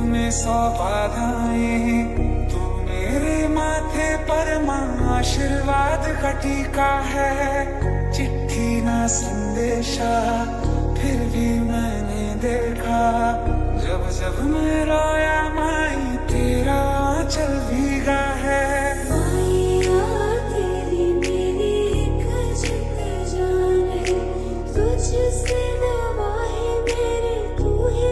में 100 बाधाएं, तू मेरे माथे पर माँ आशीर्वाद का टीका है। चिट्ठी ना संदेशा फिर भी मैंने देखा, जब जब मैं रोया माई तेरा आंचल भीगा है। तेरी मेरी एक जिंद जान है, तुझसे दवा है मेरे तू ही।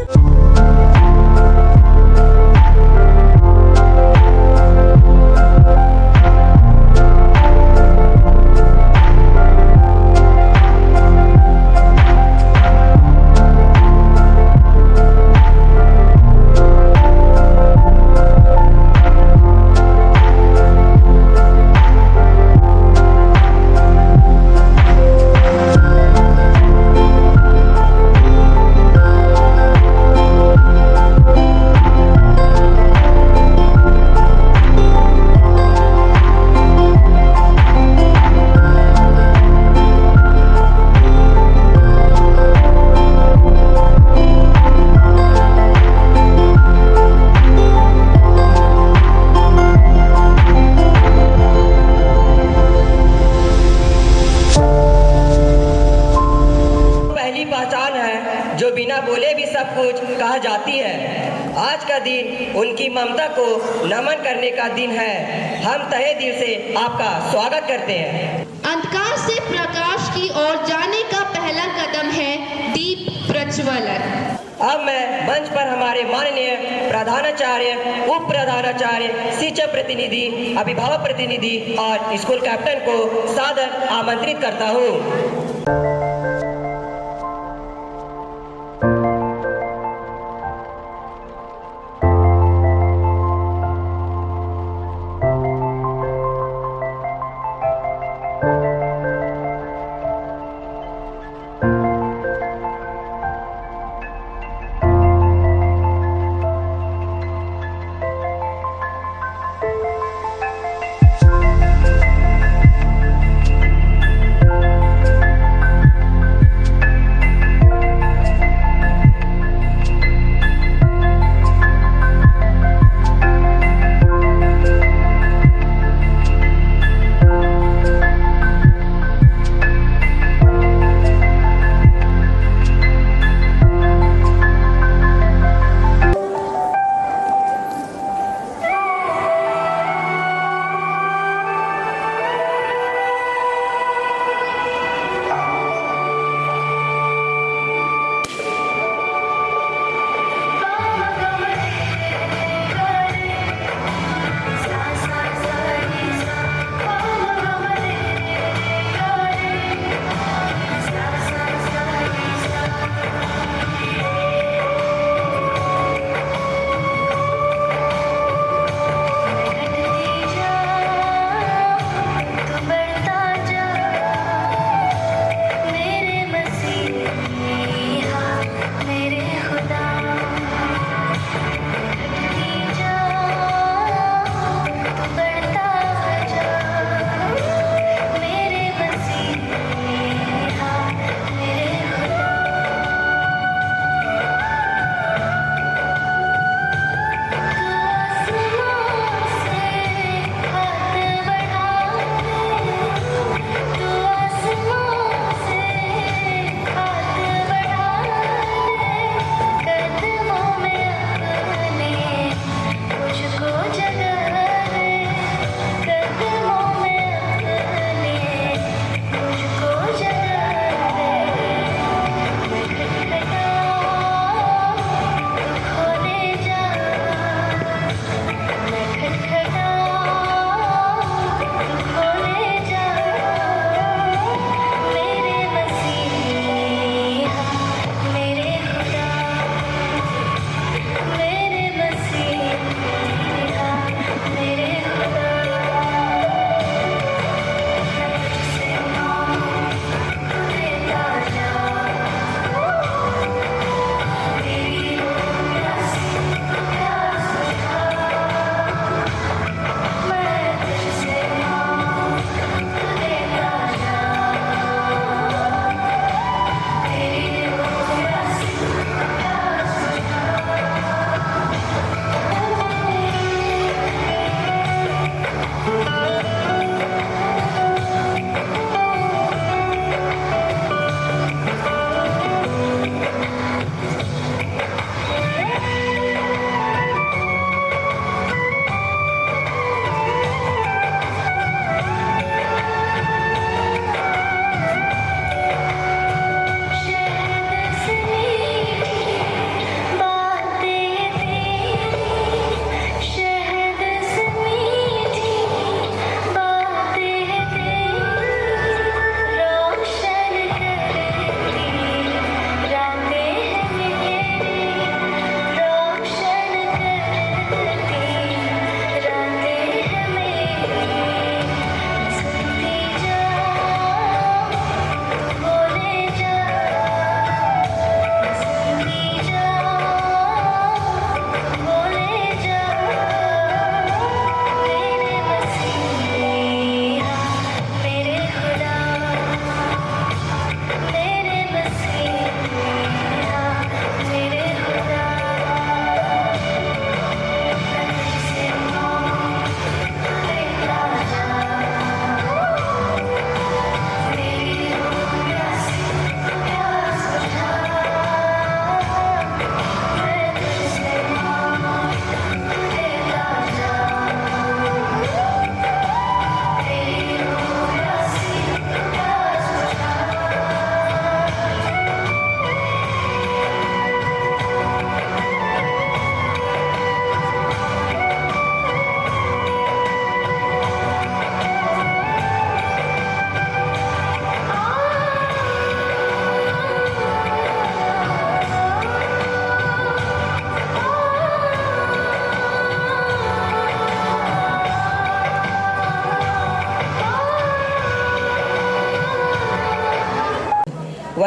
पहचान है जो बिना बोले भी सब कुछ कहा जाती है। आज का दिन उनकी ममता को नमन करने का दिन है। हम तहे दिल से आपका स्वागत करते हैं। अंधकार से प्रकाश की ओर जाने का पहला कदम है दीप प्रज्वलन। अब मैं मंच पर हमारे माननीय प्रधानाचार्य, उप प्रधानाचार्य, शिक्षक प्रतिनिधि, अभिभावक प्रतिनिधि और स्कूल कैप्टन को सादर आमंत्रित करता हूँ।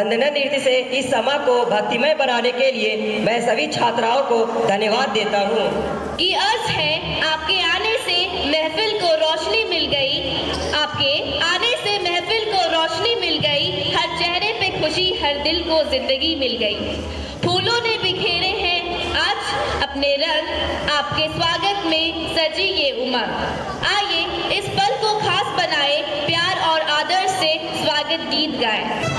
वंदना नृत्य से इस समा को भक्तिमय बनाने के लिए मैं सभी छात्राओं को धन्यवाद देता हूँ। की अर्थ है आपके आने से महफिल को रोशनी मिल गई, आपके आने से महफिल को रोशनी मिल गई, हर चेहरे पे खुशी, हर दिल को जिंदगी मिल गई। फूलों ने बिखेरे हैं आज अपने रंग, आपके स्वागत में सजी ये उमंग। आइए इस पल को खास बनाए, प्यार और आदर से स्वागत गीत गाएं।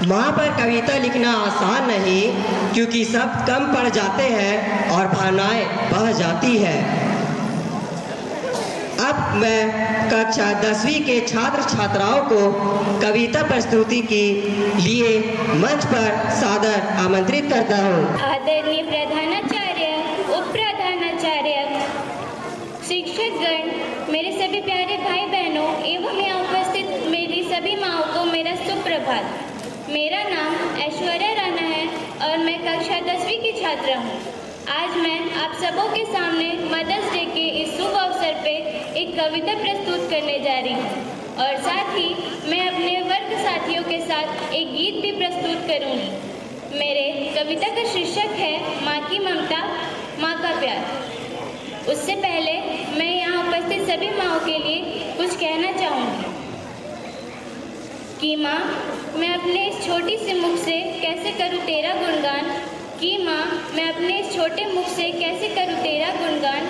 माँ पर कविता लिखना आसान नहीं, क्योंकि शब्द कम पड़ जाते हैं और भावनाएं बह जाती है। अब मैं कक्षा 10वीं के छात्र छात्राओं को कविता प्रस्तुति के लिए मंच पर सादर आमंत्रित करता हूँ। आदरणीय प्रधानाचार्य, उप प्रधानाचार्य, शिक्षकगण, मेरे सभी प्यारे भाई बहनों एवं यहाँ उपस्थित मेरी सभी माँओं को मेरा सुप्रभात। मेरा नाम ऐश्वर्या राणा है और मैं कक्षा 10वीं की छात्रा हूँ। आज मैं आप सबों के सामने मदर्स डे के इस शुभ अवसर पे एक कविता प्रस्तुत करने जा रही हूँ और साथ ही मैं अपने वर्ग साथियों के साथ एक गीत भी प्रस्तुत करूँगी। मेरे कविता का शीर्षक है माँ की ममता, माँ का प्यार। उससे पहले मैं यहाँ उपस्थित सभी माँओं के लिए कुछ कहना चाहूँगी कि माँ, मैं अपने इस छोटी सी मुख से कैसे करूँ तेरा गुणगान, कि माँ, मैं अपने इस छोटे मुख से कैसे करूँ तेरा गुणगान।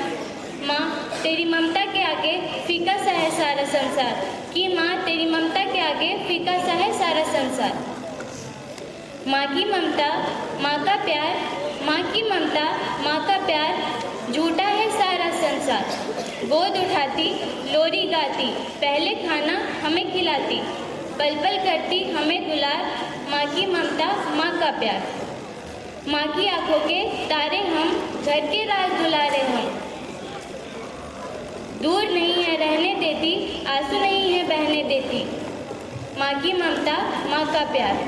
माँ, तेरी ममता के आगे फीका सा है सारा संसार, कि माँ, तेरी ममता के आगे फीका सा है सारा संसार। माँ की ममता, माँ का प्यार, माँ की ममता, माँ का प्यार, झूठा है सारा संसार। गोद उठाती, लोरी गाती, पहले खाना हमें खिलाती, पल पल करती हमें दुलार। माँ की ममता, माँ का प्यार। माँ की आंखों के तारे हम, घर के राज दुलारे हम। दूर नहीं है रहने देती, आंसू नहीं है बहने देती। माँ की ममता, माँ का प्यार।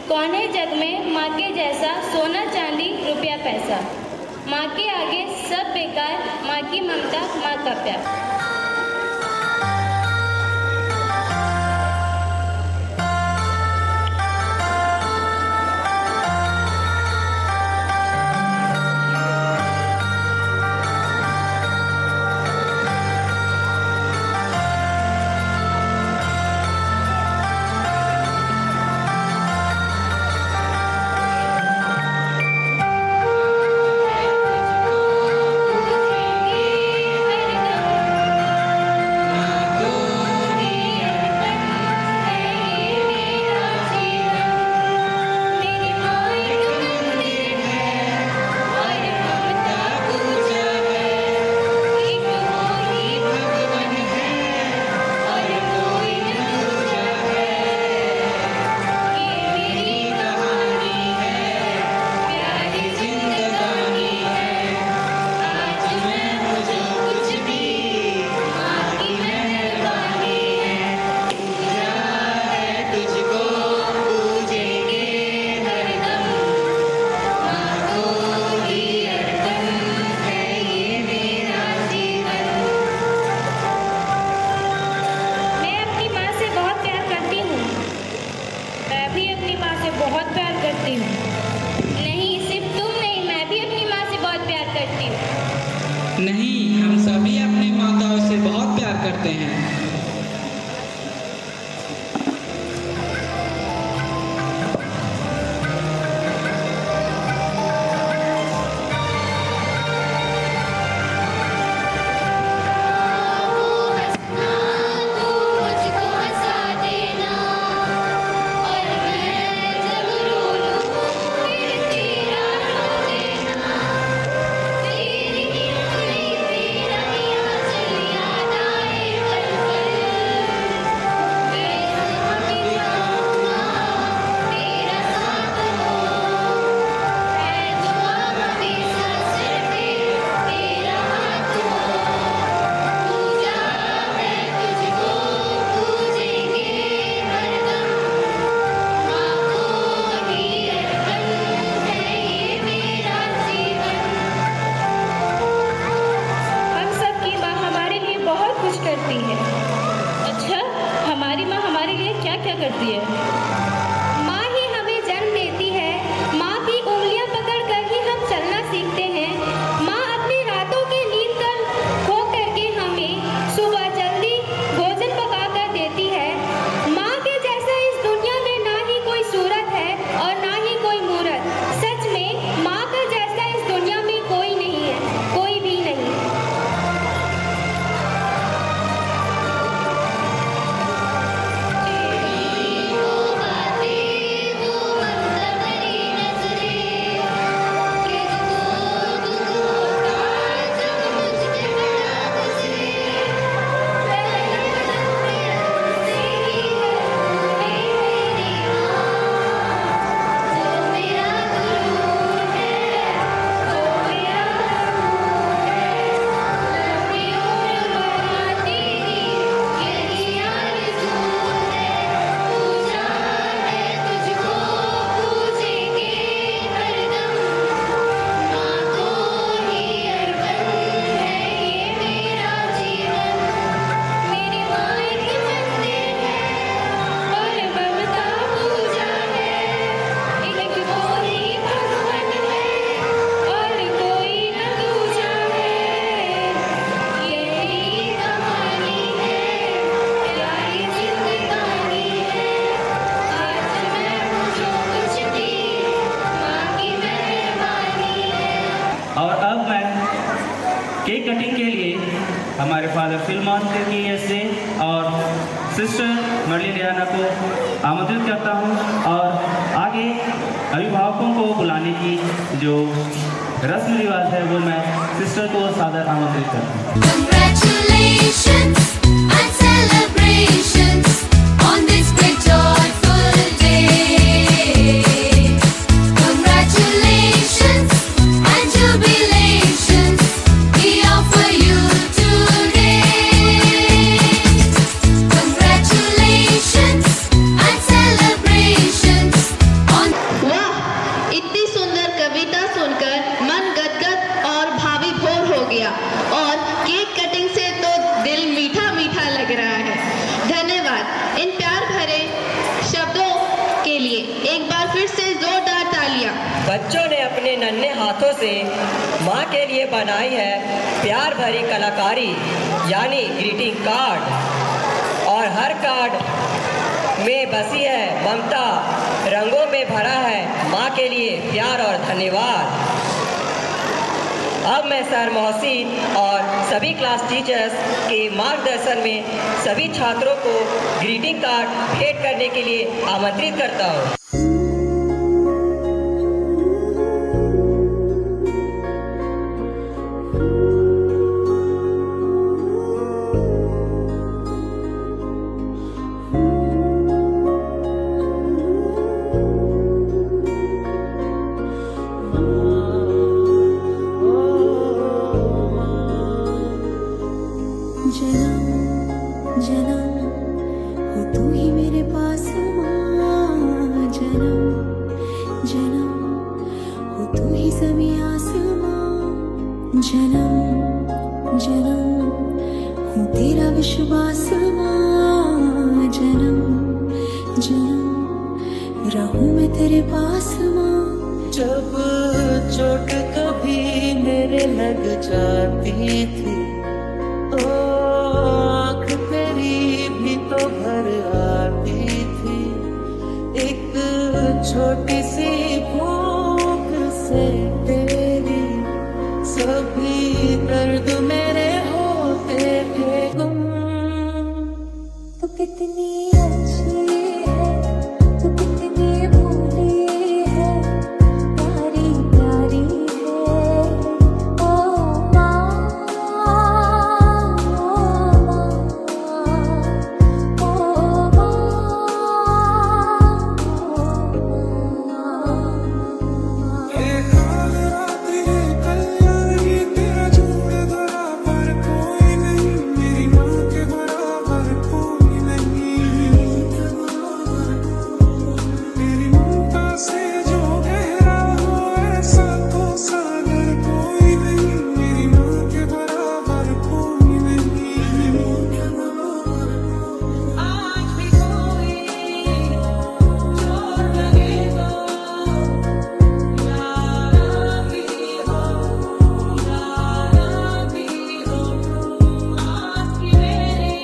कौन है जग में माँ के जैसा, सोना चांदी रुपया पैसा। माँ के आगे सब बेकार, माँ की ममता, माँ का प्यार। बहुत प्यार करती हूँ। नहीं, सिर्फ तुम नहीं, मैं भी अपनी माँ से बहुत प्यार करती हूँ। नहीं, हम सभी अपनी माताओं से बहुत प्यार करते हैं। करती है। माँ ही हमें जन्म देती है, माँ की उंगलियां पकड़कर ही हम चलना सीखते हैं। माँ अपनी रातों की नींद कर खो करके हमें सुबह जल्दी भोजन पका कर देती है। माँ के जैसा इस दुनिया में ना ही कोई सूरत है और ना ही कोई मूरत। सच में माँ का जैसा इस दुनिया में कोई नहीं है, कोई भी नहीं। तेरी हमारे फादर फिल्मान की ऐसे और सिस्टर मर्लिन रियाना को आमंत्रित करता हूँ और आगे अभिभावकों को बुलाने की जो रस्म रिवाज है वो मैं सिस्टर को सादर आमंत्रित करता हूँ। Congratulations and celebrations on this great joyful day. Congratulations and jubilations we offer you today. Congratulations and celebrations on. वाह, इतनी सुंदर कविता सुनकर मन गदगद और भावीभोर हो गया और केक कटिंग से तो दिल मीठा मीठा लग रहा है। धन्यवाद इन प्यार भरे शब्दों के लिए। एक बार फिर से जोरदार तालियां। बच्चों ने अपने नन्हे हाथों से माँ के लिए बनाई है प्यार भरी कलाकारी यानी ग्रीटिंग कार्ड, और हर कार्ड में बसी है ममता, रंगों में भरा है माँ के लिए प्यार और धन्यवाद। अब मैं सर मोहसिन और सभी क्लास टीचर्स के मार्गदर्शन में सभी छात्रों को ग्रीटिंग कार्ड भेंट करने के लिए आमंत्रित करता हूँ। जन्म जन्म हो तू ही मेरे पास माँ, जन्म जन्म हो तू ही सभी आसमां, जन्म जन्म हो तेरा विश्वास माँ, जन्म जन्म रहूं मैं तेरे पास माँ। जब चोट कभी मेरे लग जाती थी आँख तेरी भी तो भर आती थी, एक छोटी सी भूख से तेरी सभी दर्द मेरे होते थे गुम। तू कितनी अच्छी है, तू कितनी भोली है, प्यारी प्यारी है ओ माँ, ओ माँ, ये काल रात्रि है कल्याणी, तेरा जोड़ धरा पर कोई नहीं, मेरी माँ के बराबर कोई नहीं। मेरी ममता से जो गहरा हो ऐसा तो सागर कोई नहीं, मेरी माँ के बराबर कोई नहीं। आज भी कोई चोट लगे तो यारा भी हो, यारा भी हो, आपकी मेरी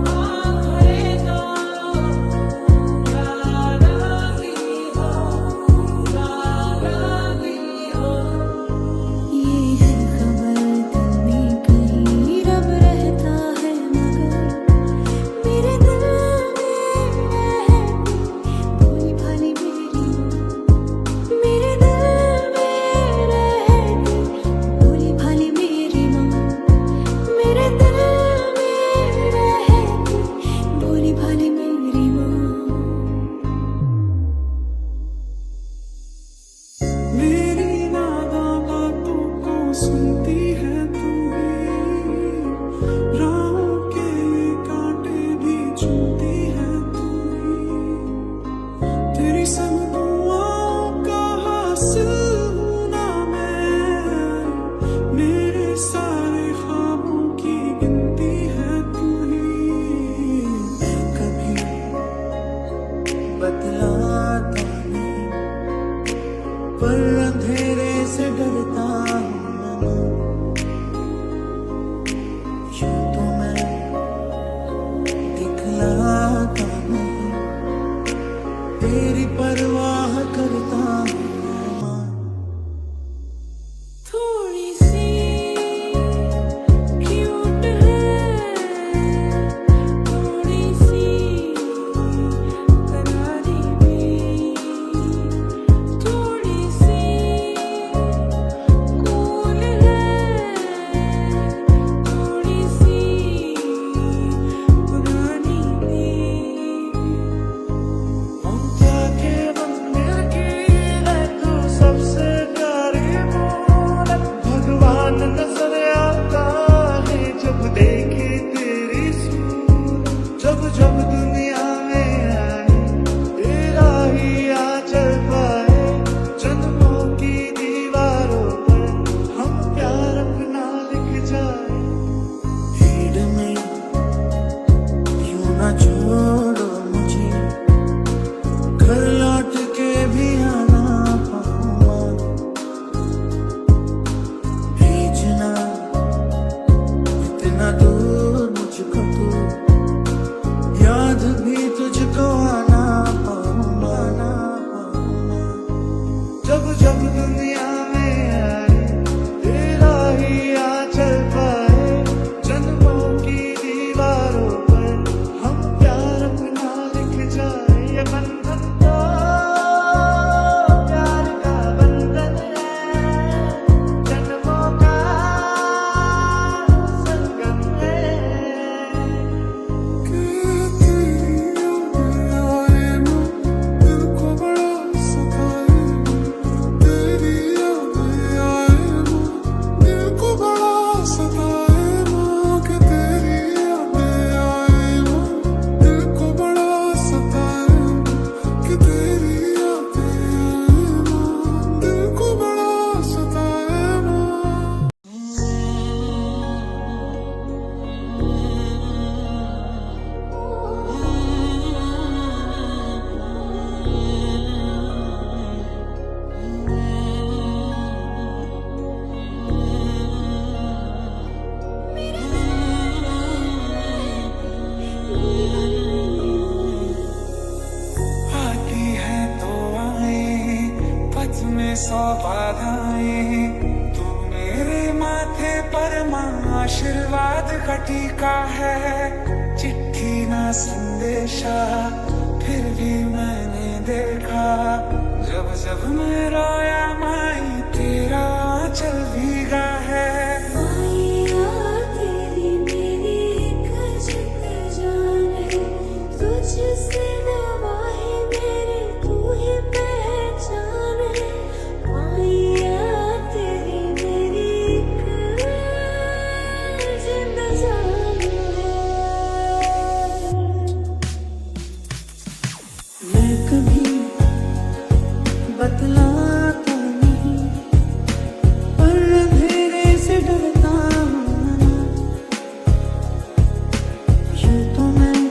आँख भरे तो यारा भी हो, यारा भी हो। ये है खबर दिल में कहीं रब रहता है मगर मेरे दिल में रहती भोली भाली मेरी माँ, मेरे दिल में रहती भोली भाली मेरी माँ, मेरे दिल में रहती भोली भाली मेरी माँ। मेरी नादां बातों को सुनती है तू ही, राहों के कांटे भी चुनती है तू ही, तेरी सब दुआओं का हासिल हूँ ना मैं, मेरे सारे ख्वाबों की गिनती है तू ही। कभी बतलाता नहीं पर अंधेरे से डरता हूँ मैं, यूं तो मैं दिखलाता नहीं, तेरी परवाह करता हूँ मैं। थोड़ी सी आती है तो आए पथ में 100 बाधाएं, तू मेरे माथे पर माँ आशीर्वाद का टीका है। चिट्ठी ना संदेशा फिर भी मैंने देखा, जब जब मैं रोया माई तेरा आंचल भीगा है। माया तेरी मेरी एक जिंद जान है, तुझसे दवा है मेरी तू ही पहचान है। माया तेरी मेरी एक जिंद जान है। मैं कभी बतलाता नहीं पर अंधेरे से डरता हूँ, यूं तो मैं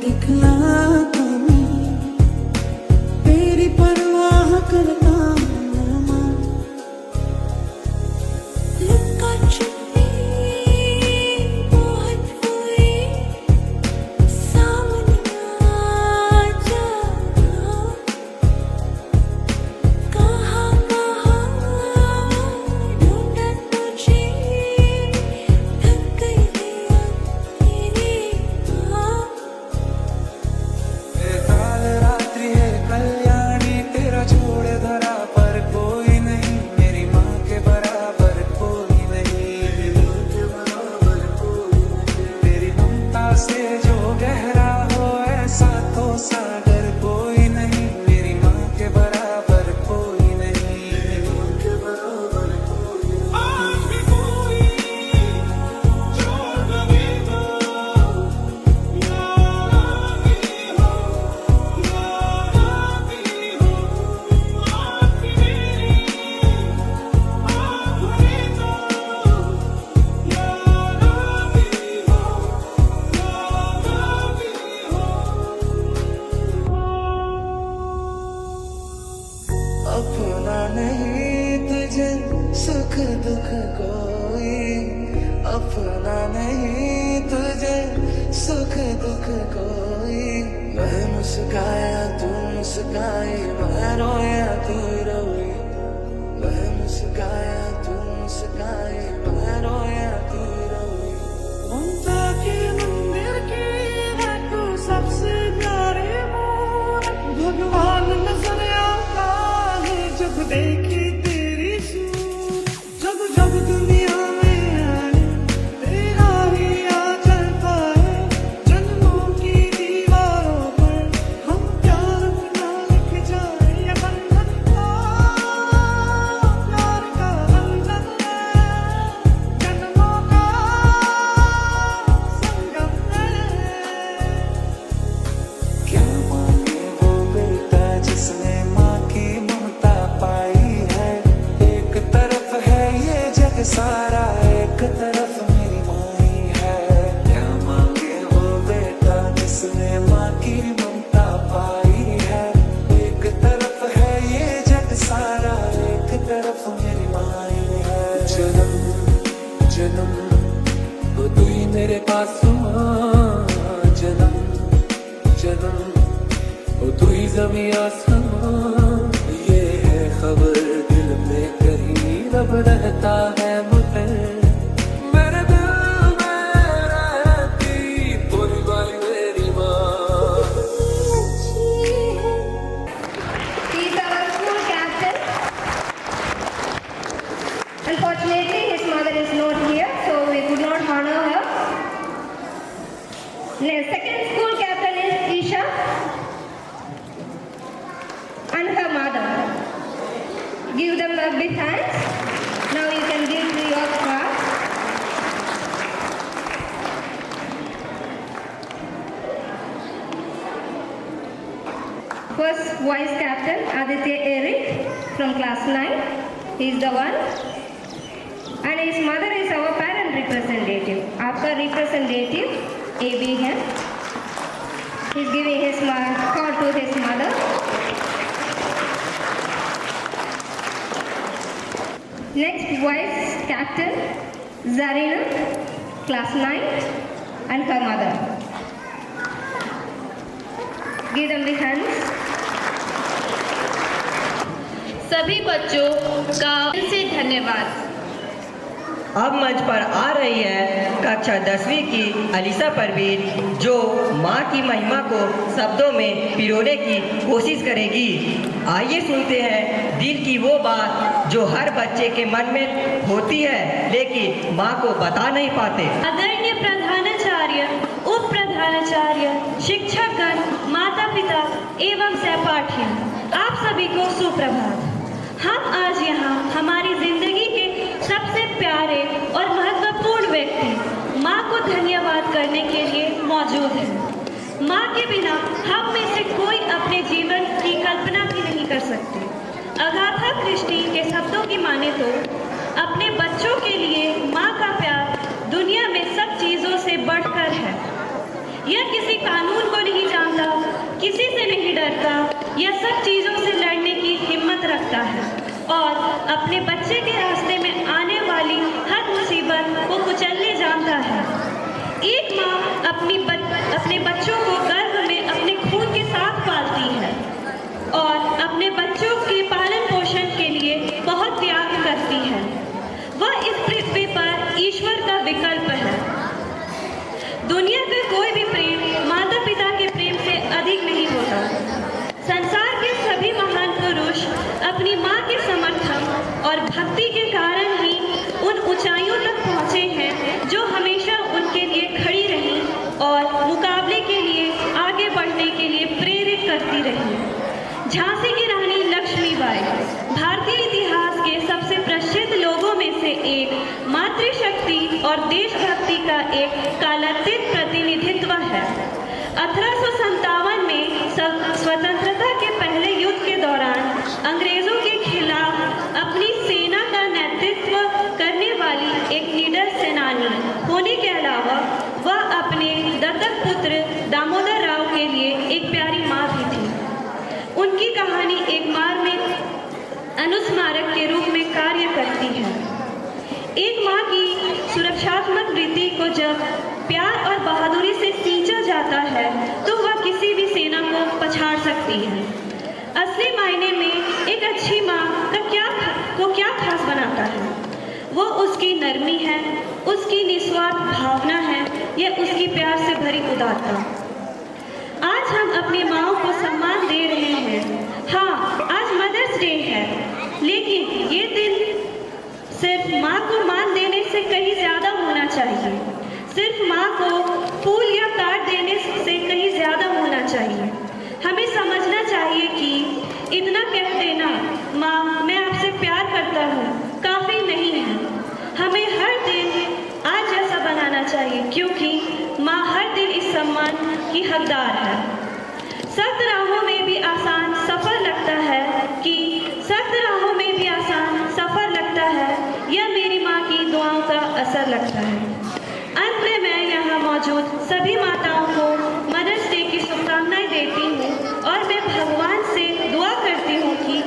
दिखलाता नहीं, तेरी परवाह करता हूँ। लुका छुपी बहुत हुई, सामने आ जा, कहाँ ढूंढा तुझे, थक गई तेरी बात। काल रात्रि है कल्याणी, तेरा जोड़ धरा पर कोई नहीं, मेरी माँ के बराबर कोई नहीं। तेरी ममता से जो गहरा हो ऐसा तो सागर कोई नहीं, मेरी माँ के बराबर कोई नहीं। आज भी कोई जो कभी हो अपना नहीं तुझे सुख दुख कोई, अपना नहीं तुझे सुख दुख कोई। मैं मुस्काया तू मुस्काई, मैं रोया तू रोई, मैं मुस्काया तू मुस्काई, मैं रोया तू रोई। ममता के मंदिर की है तू सबसे प्यारे मोर, भगवान नजर आता है जब देखी तेरी सूरत। जब जब दुनिया में आए तेरा ही आ चलता है, जन्मों की दीवारों पर हम प्यार अपना लिख जाए। ये बंधन का प्यार का बंधन है, जन्मों का संगम है। क्या मांगे वो बेटा जिसने माँ की ममता पाई है। एक तरफ है ये जग सारा, एक तरफ मेरी माई है। क्या मांगे वो बेटा जिसने माँ की ममता पाई है। एक तरफ है ये जग सारा, एक तरफ मेरी माई है। जन्म जन्म वो तू ही मेरे पास माँ, जन्म जन्म वो तू ही ज़मीं आसमां। ये है खबर दिल में कहीं रब रहता है मुझे, मेरे दिल में रहती भोली वाली मेरी माँ। He is our school captain. Unfortunately, his mother is not here, so we could not honor her. The second school captain is Isha and her mother. Give them a big hand. Now you can give to your class. First vice captain Aditya Eric from class 9. He is the one. And his mother is our parent representative. After representative, AB here. He's giving his card to his mother. Next, vice captain Zarina, class 9, and her mother. Give them the hands. सभी बच्चों का दिल से धन्यवाद। अब मंच पर आ रही है कक्षा 10वीं की अलीसा परवीन, जो माँ की महिमा को शब्दों में पिरोने की कोशिश करेगी। आइए सुनते हैं दिल की वो बात जो हर बच्चे के मन में होती है, लेकिन माँ को बता नहीं पाते। आदरणीय प्रधानाचार्य, उप प्रधानाचार्य, शिक्षकगण, माता पिता एवं सहपाठी, आप सभी को सुप्रभात। हम आज यहाँ हमारी जिंदगी के सबसे प्यारे और महत्वपूर्ण व्यक्ति माँ को धन्यवाद करने के लिए मौजूद हैं। माँ के बिना हम में से कोई अपने जीवन की कल्पना भी नहीं कर सकते। अगाथा क्रिस्टी के शब्दों की माने तो अपने बच्चों के लिए माँ का प्यार दुनिया में सब चीज़ों से बढ़कर है। यह किसी कानून को नहीं जानता, किसी से नहीं डरता, यह सब चीज़ों से लड़ने की हिम्मत रखता है और अपने बच्चे के रास्ते में आने वाली हर मुसीबत को कुचलने जानता है। एक माँ अपने बच्चों को गर्भ में अपने खून के साथ पालती है और अपने बच्चों के पालन पोषण के लिए बहुत त्याग करती है। वह इस पृथ्वी पर ईश्वर का विकल्प है। दुनिया का कोई भी प्रेम माता पिता के प्रेम से अधिक नहीं होता। संसार के सभी महान पुरुष अपनी माँ के समर्थन और भक्ति के कारण ही उन ऊंचाइयों तक पहुँचे हैं जो हमेशा उनके लिए खड़ी रही और मुकाबले के लिए आगे बढ़ने के लिए प्रेरित करती रही। झांसी की रानी लक्ष्मीबाई भारतीय इतिहास के सबसे प्रसिद्ध लोगों में से एक, मातृशक्ति और देशभक्ति का एक कालातीत प्रतिनिधित्व है। 1857 में स्वतंत्रता के पहले युद्ध के दौरान अंग्रेजों के खिलाफ अपनी सेना का नेतृत्व करने वाली एक निडर सेनानी होने के अलावा वह अपने दत्तक पुत्र दामोदर राव के लिए एक प्यारी माँ भी थी। उनकी कहानी एक मार्मिक अनुस्मारक के रूप में कार्य करती है। एक माँ की सुरक्षात्मक वृत्ति को जब प्यार और बहादुरी से सींचा जाता है तो वह किसी भी सेना को पछाड़ सकती है। असली मायने में एक अच्छी माँ को क्या खास बनाता है? वो उसकी नरमी है, उसकी निस्वार्थ भावना है, यह उसकी प्यार से भरी उदारता। आज हम अपनी माँओं को सम्मान दे रहे हैं। हाँ, आज मदर्स डे है, लेकिन ये दिन सिर्फ माँ को मान देने से कहीं ज़्यादा होना चाहिए। सिर्फ माँ को फूल या कार्ड देने से कहीं ज़्यादा होना चाहिए। हमें समझना चाहिए कि इतना कह देना, माँ मैं आपसे प्यार करता हूँ, काफ़ी नहीं है। हमें हर दिन आज जैसा बनाना चाहिए, क्योंकि माँ हर दिन इस सम्मान की हकदार है। सख्त राहों में भी आसान सफ़र लगता है यह मेरी माँ की दुआओं का असर लगता है। अंत में मैं यहाँ मौजूद सभी माताओं को मदर्स डे की शुभकामनाएं देती हूँ और मैं भगवान से दुआ करती हूँ कि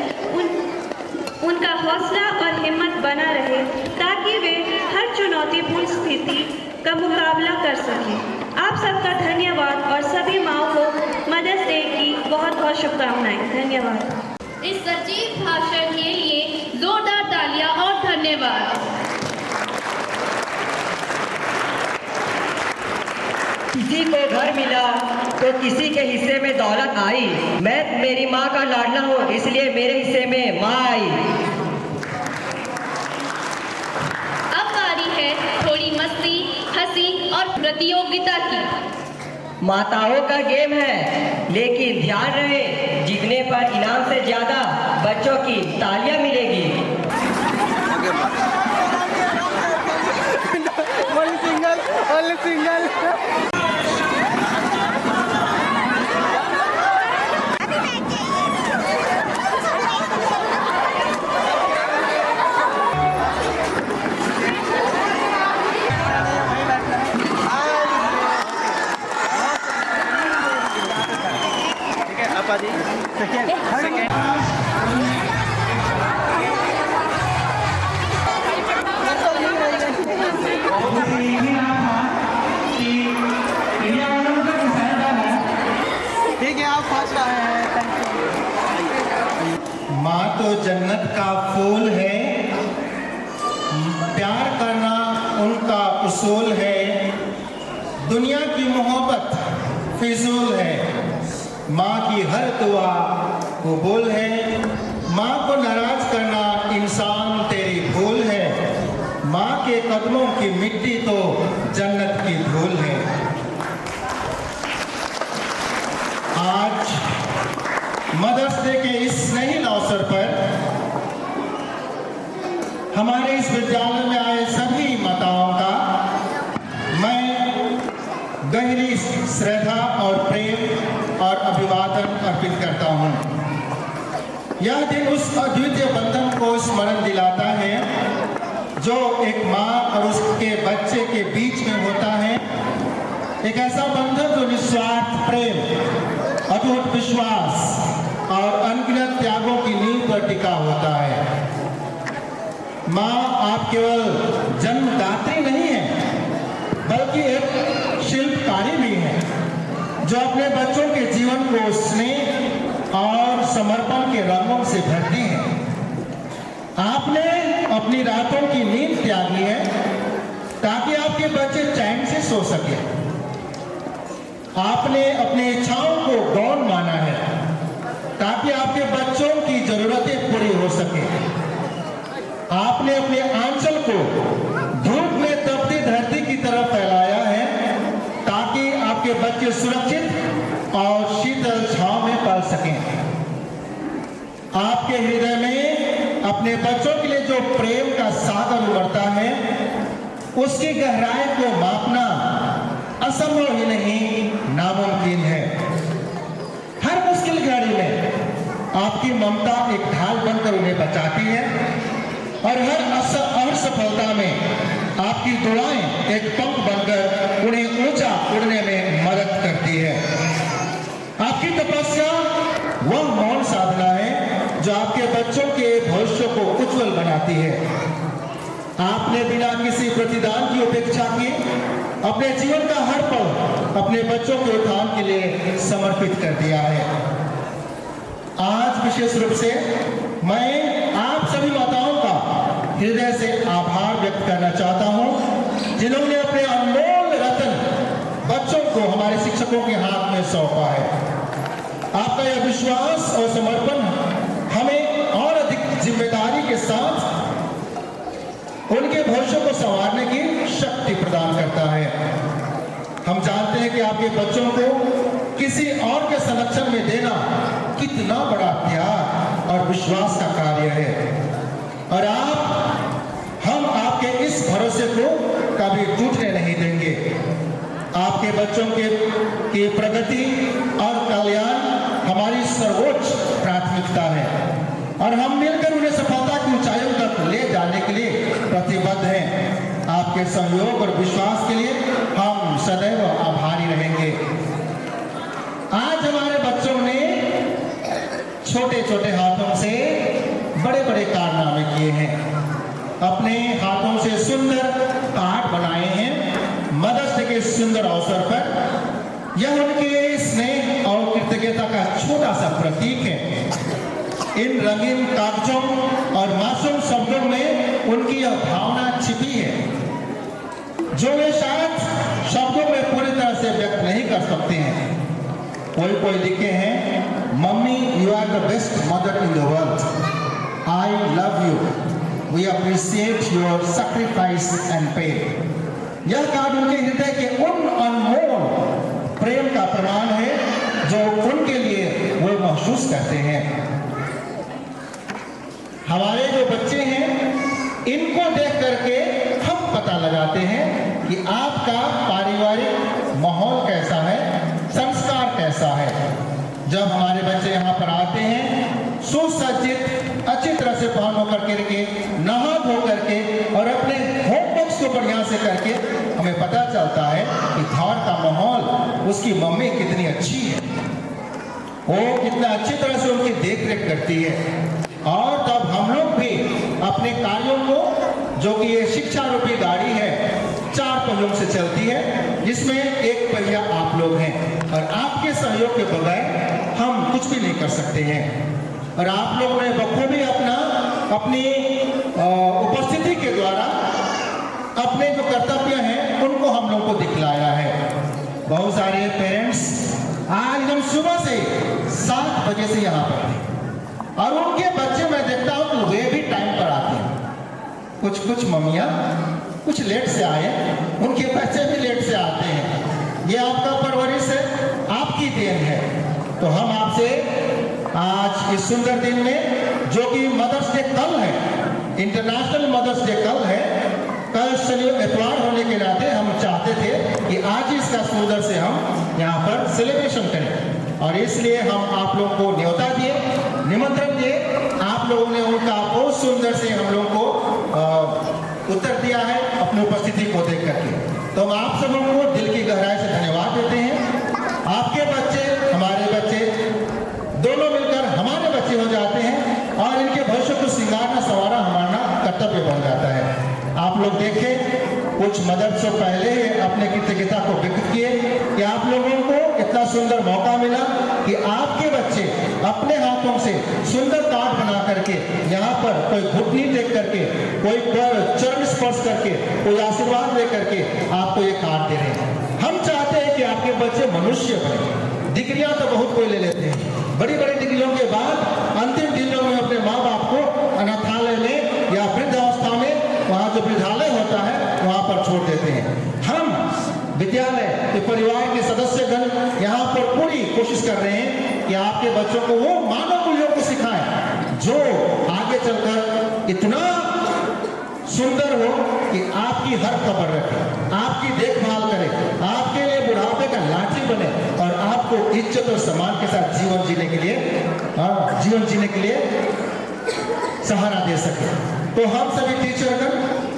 उनका हौसला और हिम्मत बना रहे ताकि वे हर चुनौतीपूर्ण स्थिति का मुकाबला कर सकें। आप सबका धन्यवाद और सभी माँओं को मदर्स डे की बहुत बहुत शुभकामनाएं। धन्यवाद। इस सजीव भाषण के लिए जोरदार तालियां और धन्यवाद। किसी को घर मिला तो किसी के हिस्से में दौलत आई। मैं मेरी माँ का लाडला हूँ, इसलिए मेरे हिस्से में माँ आई। अब बारी है थोड़ी मस्ती, हंसी और प्रतियोगिता की। माताओं का गेम है, लेकिन ध्यान रहे जीतने पर इनाम से ज्यादा बच्चों की तालियां मिलेगी। Only single. ठीक है, आप माँ तो जन्नत का फूल है, प्यार करना उनका उसूल है, दुनिया की मोहब्बत फिजूल है, माँ की हर दुआ कबूल है, माँ को नाराज करना इंसान तेरी भूल है, माँ के कदमों की मिट्टी तो जन्नत की धूल है। आज मदर्स डे के इस स्नेहिल अवसर पर हमारे इस विद्यालय में आए सभी माताओं का मैं गहरी श्रद्धा और प्रेम और अभिवादन अर्पित करता हूँ। यह दिन उस अद्वितीय बंधन को स्मरण दिलाता है जो एक माँ और उसके बच्चे के बीच में होता है। एक ऐसा बंधन जो निस्वार्थ प्रेम, अटूट विश्वास और अनगिनत त्यागों की नींव पर टिका होता है। माँ आप केवल जन्मदात्री नहीं है, बल्कि एक शिल्पकारी भी है जो अपने बच्चों के जीवन को स्नेह और समर्पण के रंगों से भरती है। आपने अपनी रातों की नींद त्यागी है ताकि आपके बच्चे चैन से सो सके। आपने अपनी इच्छाओं को गौण माना है ताकि आपके बच्चों की जरूरतें पूरी हो सके। आपने अपने आंचल को धूप में तपती धरती की तरफ फैलाया है ताकि आपके बच्चे सुरक्षित और शीतल छांव में पल सकें। आपके हृदय में अपने बच्चों के लिए जो प्रेम का सागर उमड़ता है, उसकी गहराई को मापना असंभव ही नहीं, नामुमकिन है। हर मुश्किल घड़ी में आपकी ममता एक ढाल बनकर उन्हें बचाती है और हर सफलता में आपकी दुआएं एक पंख बनकर उन्हें ऊंचा उड़ने में मदद करती है। आपकी तपस्या वह मौन साधना है जो आपके बच्चों के भविष्य को उज्जवल बनाती है। आपने बिना किसी प्रतिदान की उपेक्षा की अपने जीवन का हर पल अपने बच्चों के उत्थान के लिए समर्पित कर दिया है। आज विशेष रूप से मैं आप सभी माताओं का हृदय से आभार व्यक्त करना चाहता हूं, जिन्होंने अपने अनमोल रतन बच्चों को हमारे शिक्षकों के हाथ में सौंपा है। आपका यह विश्वास और समर्पण हमें और अधिक जिम्मेदारी के साथ उनके भविष्य को संवारने की शक्ति प्रदान करता है। हम जानते हैं कि आपके बच्चों को किसी और के संरक्षण में देना कितना बड़ा त्याग और विश्वास का कार्य है, और हम आपके इस भरोसे को कभी टूटने नहीं देंगे। आपके बच्चों की प्रगति और कल्याण हमारी सर्वोच्च प्राथमिकता है और हम मिलकर उन्हें सफलता की ऊंचाइयों तक ले जाने के लिए प्रतिबद्ध हैं। आपके सहयोग और विश्वास के लिए हम सदैव आभारी रहेंगे। आज हमारे बच्चों ने छोटे छोटे हाथों से बड़े बड़े कारनामे किए हैं। अपने हाथों से सुंदर कार्ड बनाए हैं। मदर्स डे के सुंदर अवसर पर यह उनके स्नेह और कृतज्ञता का छोटा सा प्रतीक है। इन रंगीन कागजों और मासूम शब्दों में उनकी यह भावना छिपी है जो वे शायद शब्दों में पूरी तरह से व्यक्त नहीं कर सकते हैं। कोई लिखे हैं, mummy you are the best mother in the world, I love you, we appreciate your sacrifice and pain. यह कार्ड उनके हृदय के उन अनमोल प्रेम का प्रमाण है जो उनके लिए वो महसूस करते हैं। हमारे जो बच्चे हैं, इनको देख करके हम पता लगाते हैं कि आपका पारिवारिक माहौल कैसा है, संस्कार कैसा है। जब हमारे बच्चे यहाँ पर आते हैं सुसज्जित अच्छी तरह से पहन होकर के, नहा धो करके और अपने होमवर्क्स को बढ़िया से करके, हमें पता चलता है कि घर का माहौल उसकी मम्मी कितनी अच्छी है, वो कितना अच्छी तरह से उनकी देख रेख करती है। और तब हम लोग भी अपने कार्यों को, जो कि ये शिक्षा रूपी गाड़ी है, 4 पहियों से चलती है, जिसमें एक पहिया आप लोग हैं और आपके सहयोग के बगैर हम कुछ भी नहीं कर सकते हैं। और आप लोगों ने बखूबी अपनी उपस्थिति के द्वारा अपने जो कर्तव्य हैं उनको हम लोग को दिखलाया है। बहुत सारे पेरेंट्स आज हम सुबह से 7 बजे से यहाँ पर थे और उनके बच्चे मैं देखता हूँ कि वे भी टाइम पर आते हैं। कुछ मम्मियाँ कुछ लेट से आए, उनके बच्चे भी लेट से आते हैं। ये आपका परवरिश है, आपकी देन है। तो हम आपसे आज इस सुंदर दिन में, जो कि मदर्स डे कल है, इंटरनेशनल मदर्स डे कल है, कल शनिवार इतवार होने के नाते हम चाहते थे कि आज इसका सुंदर से हम यहाँ पर सेलिब्रेशन करें और इसलिए हम आप लोगों को न्योता दिए, निमंत्रण दिए। आप लोगों ने उनका बहुत सुंदर से हम लोगों को उत्तर दिया है अपनी उपस्थिति को देख करके। तो हम आप सबों को दिल की गहराई से धन्यवाद देते हैं। आपके बच्चे, हमारे बच्चे दोनों मिलकर हमारे बच्चे हो जाते हैं और इनके भविष्य को सिंगारना संवारना हमारा कर्तव्य बन जाता है। आप लोग देखें, कुछ मदद से पहले अपने कृतज्ञता को व्यक्त किए कि आप लोगों को इतना सुंदर मौका मिला कि आपके बच्चे अपने हाथों से सुंदर कार्ड बना करके यहाँ पर कोई घुटनी टेक करके, कोई चरण स्पर्श करके, कोई आशीर्वाद दे करके आपको ये कार्ड दे रहे हैं। हम चाहते हैं कि आपके बच्चे मनुष्य बने। डिग्रियां तो बहुत कोई ले लेते हैं, बड़ी बड़ी डिग्रियों के बाद अंतिम दिनों में अपने माँ बाप को अनाथालय में या वृद्धावस्था में, वहाँ जो वृद्धालय होता है वहाँ पर छोड़ देते हैं। हम विद्यालय के परिवार के सदस्यगण यहाँ पर पूरी कोशिश कर रहे हैं कि आपके बच्चों को वो मानव मूल्यों को सिखाएं जो आगे चलकर इतना सुंदर हो कि आपकी हर खबर रखे, आपकी देखभाल करे, आपके लिए बुढ़ापे का लाठी बने और आपको इज्जत और सम्मान के साथ जीवन जीने के लिए सहारा दे सके। तो हम सभी टीचरगण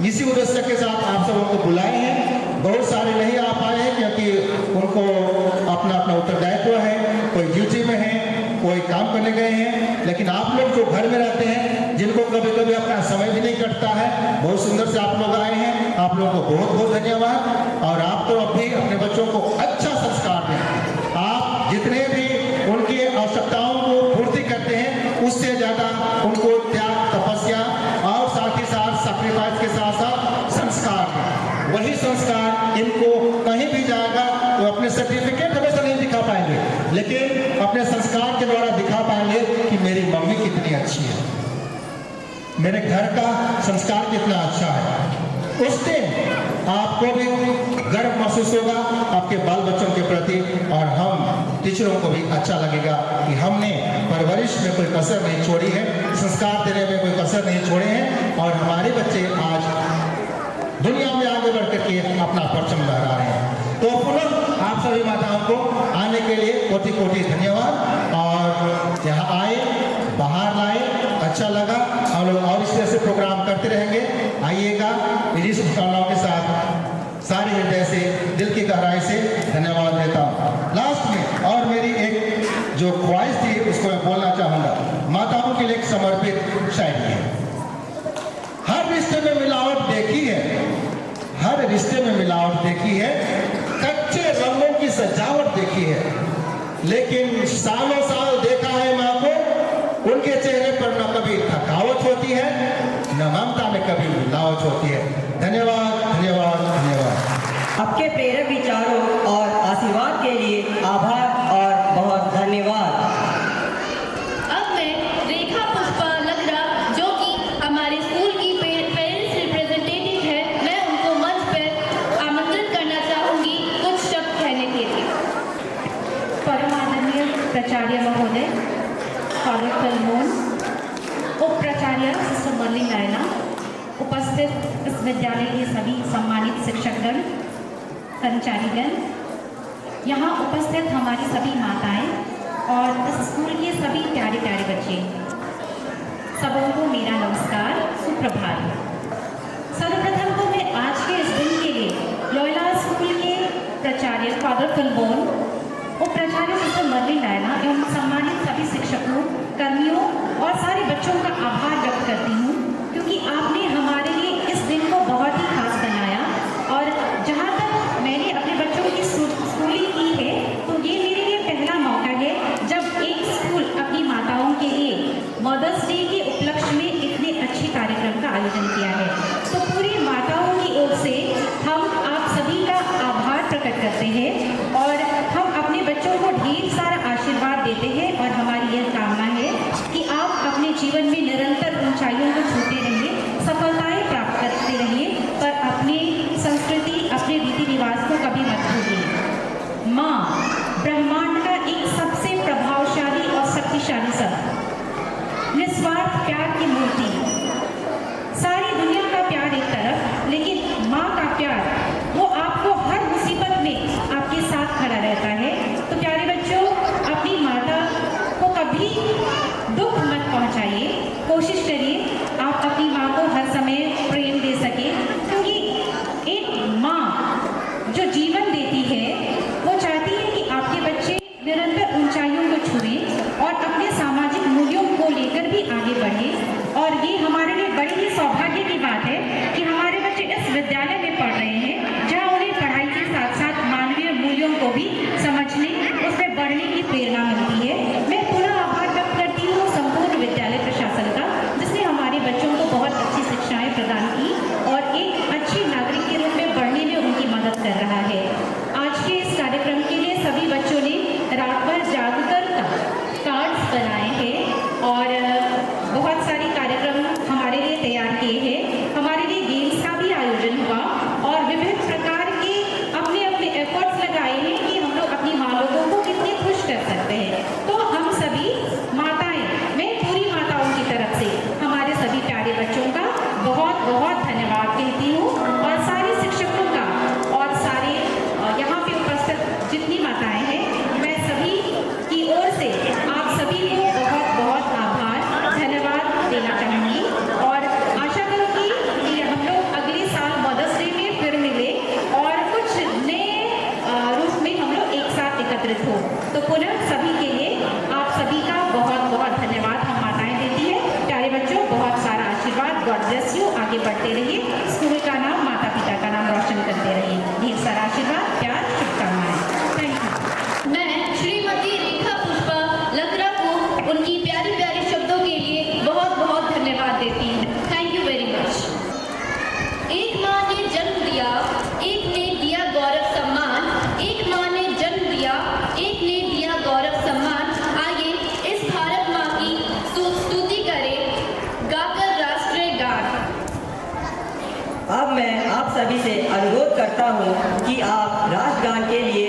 इसी उद्देश्य के साथ आप सबों को बुलाए हैं। बहुत सारे नहीं आ पाए हैं क्योंकि उनको अपना अपना उत्तरदायित्व है, कोई ड्यूटी में है, कोई काम करने गए हैं। लेकिन आप लोग जो घर में रहते हैं, जिनको कभी कभी अपना समय भी नहीं कटता है, बहुत सुंदर से आप लोग आए हैं। आप लोगों को बहुत बहुत धन्यवाद। और आप तो अब भी अपने बच्चों को अच्छा संस्कार दें। आप जितने भी उनकी आवश्यकताओं को पूर्ति करते हैं, उससे ज़्यादा उनको त्याग, तपस्या और साथ ही साथ सैक्रिफाइस के साथ साथ संस्कार है। वही संस्कार इनको कहीं भी जाएगा तो अपने सर्टिफिकेट हमेशा नहीं दिखा पाएंगे, लेकिन अपने संस्कार के द्वारा दिखा पाएंगे कि मेरी मम्मी कितनी अच्छी है, मेरे घर का संस्कार कितना अच्छा है। उस दिन आपको भी गर्व महसूस होगा आपके बाल बच्चों के प्रति, और हम टीचरों को भी अच्छा लगेगा कि हमने परवरिश में कोई कसर नहीं छोड़ी है, संस्कार देने में कोई कसर नहीं छोड़े हैं और हमारे बच्चे आज दुनिया में आगे बढ़ करके अपना परचम लहरा रहे हैं। तो पुनः आप सभी माताओं को आने के लिए कोटि कोटि धन्यवाद। और यहाँ आए, बाहर लाए, अच्छा लगा। हम लोग और इस तरह से प्रोग्राम करते रहेंगे। आइएगा, मेरी शुभकामनाओं के साथ सारे हृदय से, दिल की गहराई से धन्यवाद देता हूँ। लास्ट में और मेरी एक जो ख्वाहिश थी उसको मैं बोलना चाहूँगा। माताओं के लिए एक समर्पित शायरी है। हर रिश्ते में मिलावट देखी है, हर रिश्ते में मिलावट देखी है, कच्चे रंगों की सजावट देखी है, लेकिन सालों साल देखा है माँ को, उनके चेहरे पर न कभी थकावट होती है, न ममता में कभी मिलावट होती है। धन्यवाद, धन्यवाद, धन्यवाद। आपके प्रेरक विचारों और आशीर्वाद के लिए आभार और बहुत धन्यवाद। अब मैं रेखा पुष्पा लगरा, जो कि हमारे स्कूल की पेरेंट्स रिप्रेजेंटेटिव है, मैं उनको मंच पर आमंत्रित करना चाहूँगी कुछ शब्द कहने के लिए। परमाननीय प्राचार्य महोदय, फादर कलमोन, उप प्राचार्य सिस्टर मर्लिन नायना, उपस्थित इस विद्यालय के सभी सम्मानित शिक्षकगण, कर्मचारीगण, यहाँ उपस्थित हमारी सभी माताएं और इस स्कूल के सभी प्यारे प्यारे बच्चे, सबों को मेरा नमस्कार, सुप्रभात। सर्वप्रथम तो मैं आज के इस दिन के लिए लोयला स्कूल के प्राचार्य फादर कलमोन, उप प्राचार्य सिस्टर मर्लिन नायना एवं सम्मानित सभी शिक्षकों, कर्मियों और सारे बच्चों का आभार व्यक्त करती हूँ, क्योंकि आपने हमारे लिए इस दिन को बहुत ही खास बनाया। और जहाँ तक मैंने अपने बच्चों की स्कूलिंग की है, तो ये मेरे लिए पहला मौका है जब एक स्कूल अपनी माताओं के लिए साफ प्यार की मूर्ति। सारी दुनिया का प्यार एक तरफ, लेकिन माँ का प्यार वो आपको हर मुसीबत में आपके साथ खड़ा रहता है। तो प्यारे बच्चों, अपनी माता को कभी दुख मत पहुँचाइए। कोशिश करिए आप अपनी माँ को हर समय प्रेम दे सके, क्योंकि एक माँ जो जीवन देती है वो चाहती है कि आपके बच्चे निरंतर ऊंचाइयों को छुएं और अपने सामाजिक मूल्यों को लेकर भी आगे बढ़ें। और ये हमारे लिए बड़ी ही सौभाग्य की बात है कि हमारे बच्चे इस विद्यालय में पढ़ रहे हैं, जहाँ उन्हें पढ़ाई के साथ साथ मानवीय मूल्यों को भी समझने, उसमें बढ़ने की प्रेरणा मिलती है। मैं पुनः आभार व्यक्त करती हूँ संपूर्ण विद्यालय प्रशासन का, जिसने हमारे बच्चों को बहुत अच्छी शिक्षाएं प्रदान की और एक अच्छे नागरिक के रूप में बढ़ने में उनकी मदद कर रहा है। आज के इस कार्यक्रम के लिए सभी बच्चों ने रात भर जागकर कार्ड्स बनाए हैं और बहुत सारे कार्यक्रम हमारे लिए तैयार किए हैं। हमारे लिए गेम्स का भी आयोजन हुआ और विभिन्न प्रकार के अपने अपने एफर्ट्स लगाए हैं कि हम लोग अपनी माँ लोगों को कितने खुश कर सकते हैं। तो हम सभी माताएं, मैं पूरी माताओं की तरफ से हमारे सभी प्यारे बच्चों का बहुत बहुत धन्यवाद कहती हूँ और सारे शिक्षकों का और सारे यहाँ पे उपस्थित जितनी माताएं हैं, मैं सभी की ओर से आप सभी को बहुत बहुत आभार धन्यवाद देना चाहूँगी और आशा करूँगी कि हम लोग अगले साल मदर्स डे में फिर मिले और कुछ नए रूप में हम लोग एक साथ एकत्रित हो। तो पुनः सभी के लिए आप सभी का बहुत बहुत धन्यवाद हम माताएं देती है। प्यारे बच्चों, बहुत सारा आशीर्वाद, गॉड ब्लेस यू। आगे बढ़ते रहिए, स्कूल का नाम, माता पिता का नाम रोशन करते रहिए। ढेर सारा आशीर्वाद, प्यार, शुभकामनाएं। Thank you. मैं श्रीमती रेखा पुष्पा लकड़ा को उनकी प्यारी प्यारी शब्दों के लिए बहुत बहुत धन्यवाद देती हूँ। Thank you very much. एक माँ ने जन्म दिया, एक ने दिया गौरव सम्मान। एक माँ ने जन्म दिया, एक ने दिया गौरव सम्मान। आइए इस भारत माँ की स्तुति करें गाकर राष्ट्रीय गान। अब मैं आप सभी से अनुरोध करता हूँ कि आप राष्ट्रगान के लिए